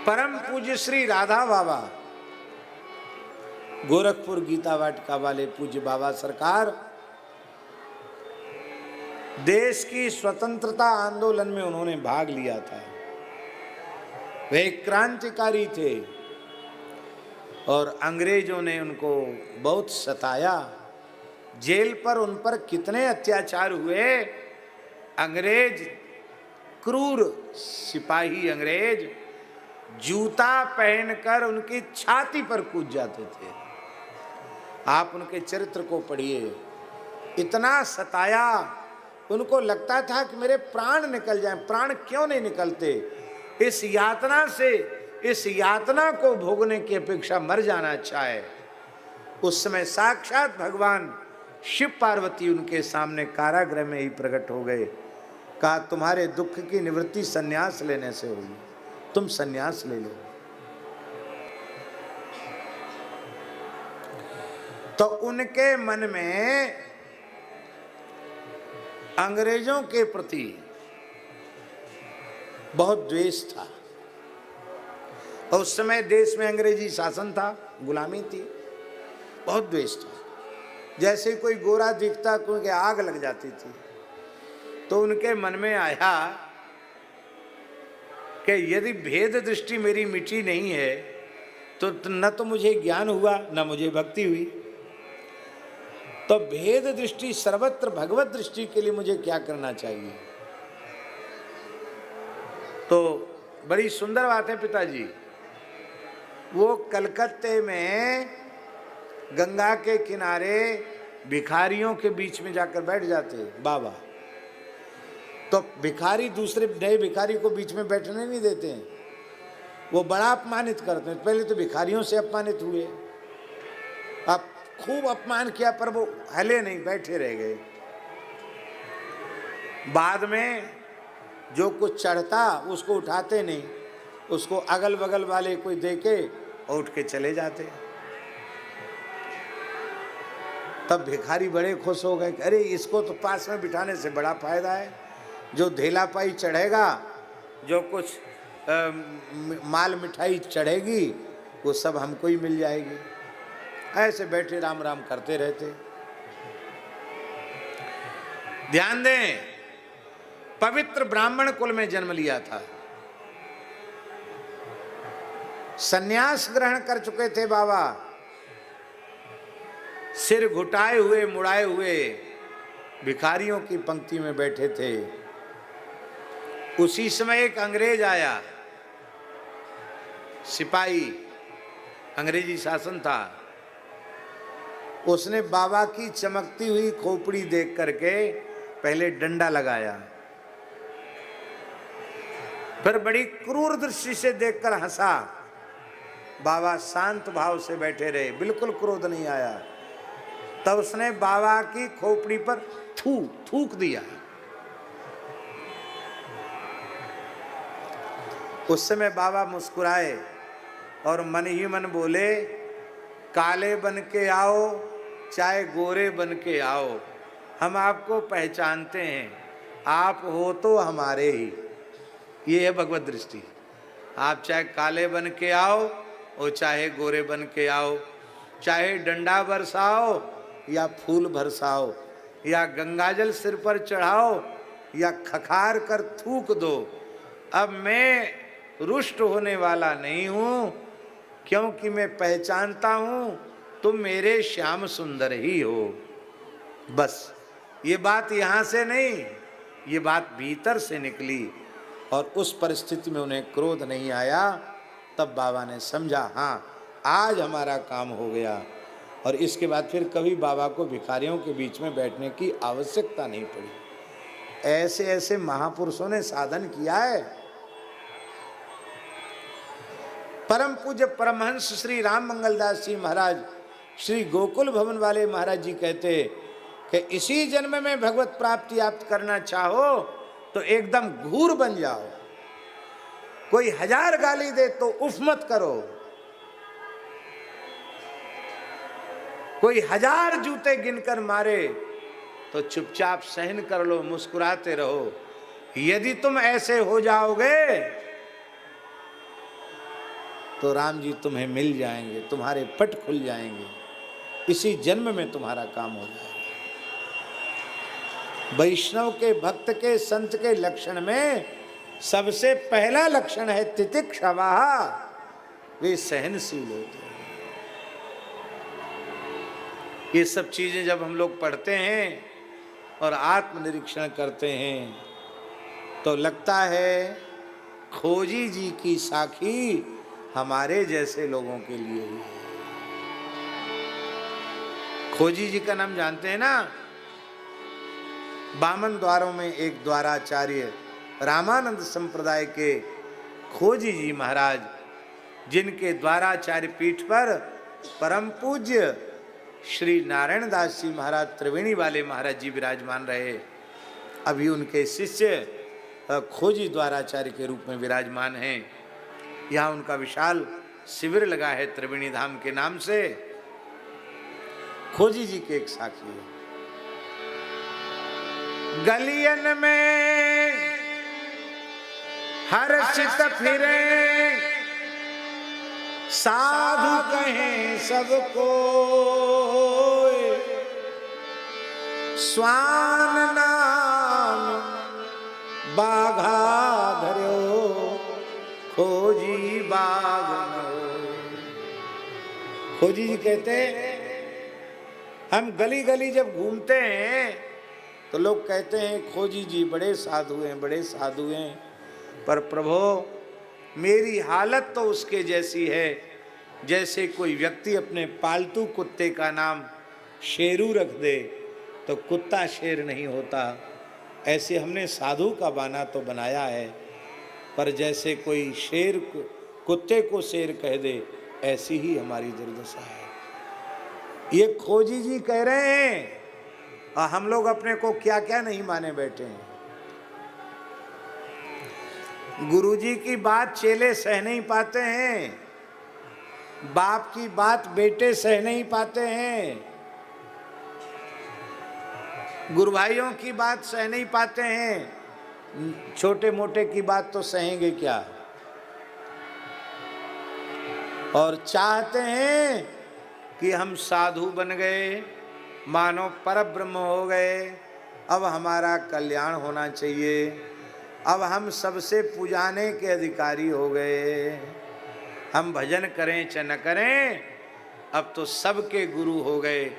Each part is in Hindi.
परम पूज्य श्री राधा बाबा गोरखपुर गीता वाटिका वाले पूज्य बाबा सरकार देश की स्वतंत्रता आंदोलन में उन्होंने भाग लिया था। वे एक क्रांतिकारी थे और अंग्रेजों ने उनको बहुत सताया। जेल पर उन पर कितने अत्याचार हुए। अंग्रेज, क्रूर सिपाही अंग्रेज जूता पहनकर उनकी छाती पर कूद जाते थे। आप उनके चरित्र को पढ़िए। इतना सताया, उनको लगता था कि मेरे प्राण निकल जाएं। प्राण क्यों नहीं निकलते? इस यातना से, इस यातना को भोगने की अपेक्षा मर जाना अच्छा है। उस समय साक्षात भगवान शिव पार्वती उनके सामने कारागृह में ही प्रकट हो गए। कहा, तुम्हारे दुख की निवृत्ति सन्यास लेने से होगी, तुम सन्यास ले लो। तो उनके मन में अंग्रेजों के प्रति बहुत द्वेष था। और उस समय देश में अंग्रेजी शासन था, गुलामी थी, बहुत द्वेष था। जैसे कोई गोरा दिखता क्योंकि आग लग जाती थी। तो उनके मन में आया कि यदि भेद दृष्टि मेरी मिटी नहीं है तो न तो मुझे ज्ञान हुआ न मुझे भक्ति हुई। तो भेद दृष्टि सर्वत्र भगवत दृष्टि के लिए मुझे क्या करना चाहिए? तो बड़ी सुंदर बात है पिताजी। वो कलकत्ते में गंगा के किनारे भिखारियों के बीच में जाकर बैठ जाते बाबा। तो भिखारी दूसरे नए भिखारी को बीच में बैठने नहीं देते हैं, वो बड़ा अपमानित करते हैं। पहले तो भिखारियों से अपमानित हुए, अब खूब अपमान किया पर वो हिले नहीं, बैठे रह गए। बाद में जो कुछ चढ़ता उसको उठाते नहीं, उसको अगल बगल वाले कोई देके और उठ के चले जाते। तब भिखारी बड़े खुश हो गए, अरे इसको तो पास में बिठाने से बड़ा फायदा है। जो धेला पाई चढ़ेगा, जो कुछ माल मिठाई चढ़ेगी, वो सब हमको ही मिल जाएगी। ऐसे बैठे राम राम करते रहते। ध्यान दें, पवित्र ब्राह्मण कुल में जन्म लिया था, सन्यास ग्रहण कर चुके थे बाबा, सिर घुटाए हुए मुड़ाए हुए भिखारियों की पंक्ति में बैठे थे। उसी समय एक अंग्रेज आया, सिपाही, अंग्रेजी शासन था। उसने बाबा की चमकती हुई खोपड़ी देख करके पहले डंडा लगाया, फिर बड़ी क्रूर दृष्टि से देखकर हंसा। बाबा शांत भाव से बैठे रहे, बिल्कुल क्रोध नहीं आया। तब उसने बाबा की खोपड़ी पर थूक दिया। उस समय बाबा मुस्कुराए और मन ही मन बोले, काले बन के आओ चाहे गोरे बन के आओ, हम आपको पहचानते हैं, आप हो तो हमारे ही। ये है भगवत दृष्टि। आप चाहे काले बन के आओ और चाहे गोरे बन के आओ, चाहे डंडा बरसाओ या फूल बरसाओ, या गंगाजल सिर पर चढ़ाओ या खखार कर थूक दो, अब मैं रुष्ट होने वाला नहीं हूं, क्योंकि मैं पहचानता हूं तुम मेरे श्याम सुंदर ही हो। बस ये बात यहां से नहीं, ये बात भीतर से निकली और उस परिस्थिति में उन्हें क्रोध नहीं आया। तब बाबा ने समझा, हाँ आज हमारा काम हो गया। और इसके बाद फिर कभी बाबा को भिखारियों के बीच में बैठने की आवश्यकता नहीं पड़ी। ऐसे ऐसे महापुरुषों ने साधन किया है। परम पूज्य परमहंस श्री राम मंगलदास जी महाराज, श्री गोकुल भवन वाले महाराज जी कहते कि इसी जन्म में भगवत प्राप्ति आप करना चाहो तो एकदम घूर बन जाओ। कोई 1000 गाली दे तो उफ मत करो, कोई 1000 जूते गिनकर मारे तो चुपचाप सहन कर लो, मुस्कुराते रहो। यदि तुम ऐसे हो जाओगे तो राम जी तुम्हें मिल जाएंगे, तुम्हारे पट खुल जाएंगे, इसी जन्म में तुम्हारा काम हो जाएगा। वैष्णव के, भक्त के, संत के लक्षण में सबसे पहला लक्षण है तितिक्षवा, वे सहनशील होते हैं। ये सब चीजें जब हम लोग पढ़ते हैं और आत्मनिरीक्षण करते हैं तो लगता है खोजी जी की साखी हमारे जैसे लोगों के लिए ही है। खोजी जी का नाम जानते हैं ना? बामन द्वारों में एक द्वाराचार्य रामानंद संप्रदाय के खोजी जी महाराज, जिनके द्वाराचार्य पीठ पर परम पूज्य श्री नारायण दास जी महाराज त्रिवेणी वाले महाराज जी विराजमान रहे, अभी उनके शिष्य खोजी द्वाराचार्य के रूप में विराजमान हैं। यहाँ उनका विशाल शिविर लगा है त्रिवेणी धाम के नाम से। खोजी जी के एक साखी है। गलियन में हर्षित फिरे, साधु कहें सबको, स्वान नाम बाघा धरो, खोजी बाघ नो। खोजी जी कहते हम गली गली जब घूमते हैं तो लोग कहते हैं खोजी जी बड़े साधु हैं, बड़े साधु हैं, पर प्रभो मेरी हालत तो उसके जैसी है जैसे कोई व्यक्ति अपने पालतू कुत्ते का नाम शेरू रख दे तो कुत्ता शेर नहीं होता। ऐसे हमने साधु का बाना तो बनाया है, पर जैसे कोई शेर कुत्ते को शेर कह दे ऐसी ही हमारी दुर्दशा है। ये खोजी जी कह रहे हैं और हम लोग अपने को क्या क्या नहीं माने बैठे हैं। गुरुजी की बात चेले सह नहीं पाते हैं, बाप की बात बेटे सह नहीं पाते हैं, गुरु भाइयों की बात सह नहीं पाते हैं, छोटे मोटे की बात तो सहेंगे क्या। और चाहते हैं कि हम साधु बन गए, मानो परब्रह्म हो गए, अब हमारा कल्याण होना चाहिए, अब हम सबसे पुजाने के अधिकारी हो गए, हम भजन करें चाहे न करें अब तो सबके गुरु हो गए,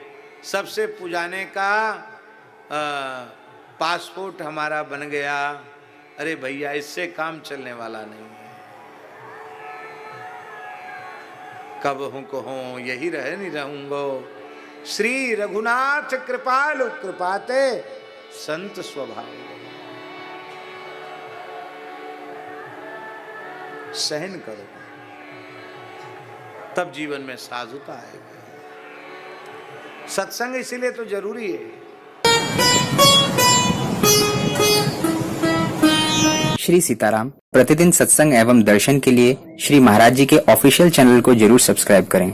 सबसे पुजाने का पासपोर्ट हमारा बन गया। अरे भैया इससे काम चलने वाला नहीं है। कब हूँ कहूँ यही रह नहीं रहूंगो, श्री रघुनाथ कृपालु कृपाते संत स्वभाव। सहन करो तब जीवन में साधुता आएगी। सत्संग इसीलिए तो जरूरी है। श्री सीताराम प्रतिदिन सत्संग एवं दर्शन के लिए श्री महाराज जी के ऑफिशियल चैनल को जरूर सब्सक्राइब करें।